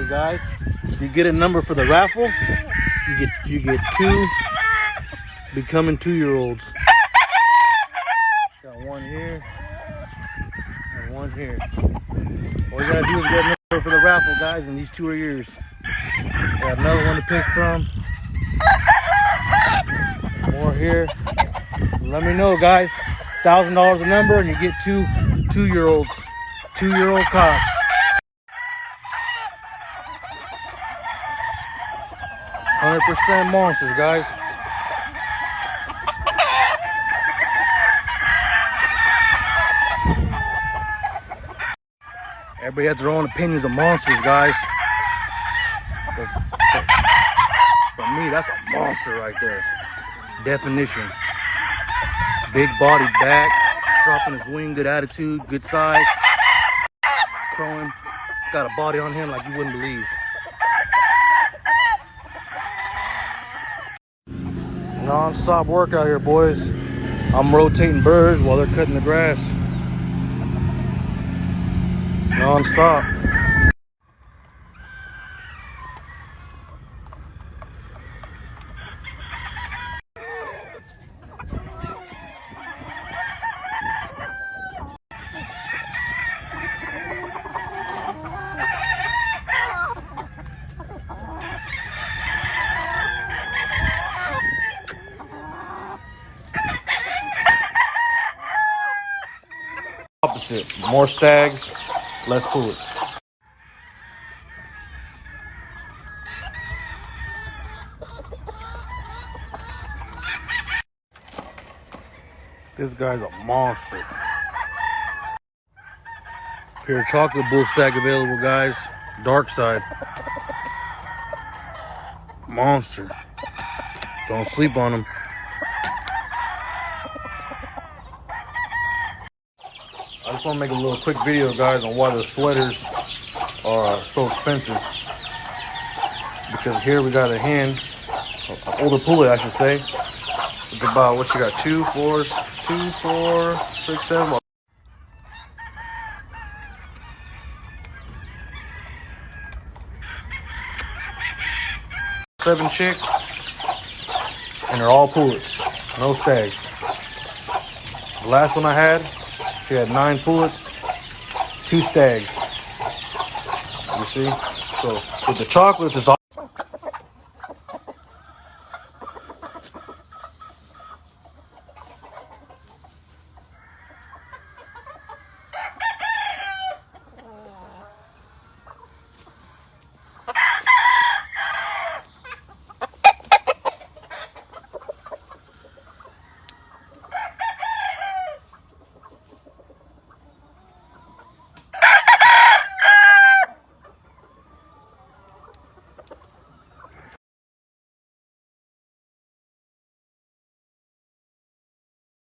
is, guys. You get a number for the raffle. You get 2 becoming 2-year-olds. Got one here and one here. All you gotta do is get a number for the raffle, guys, and these 2 are yours. Got another one to pick from. More here. Let me know, guys. $1,000 a number, and you get 2-year-olds, 2-year-old cocks. 100% monsters, guys. Everybody has their own opinions of monsters, guys. But for me, that's a monster right there. Definition. Big body back, dropping his wing, good attitude, good size. Crowing. Got a body on him like you wouldn't believe. Non-stop work out here, boys. I'm rotating birds while they're cutting the grass. Non-stop. Opposite. More stags, less pullets. This guy's a monster. Pure chocolate bull stag available, guys. Dark side. Monster. Don't sleep on him. I just want to make a little quick video, guys, on why the sweaters are so expensive. Because here we got a hen, an older pullet, I should say. It's about, what you got, 2, 4, 6, 7. 7 chicks, and they're all pullets, no stags. The last one I had, she had 9 pullets, 2 stags. You see? So with the chocolates, it's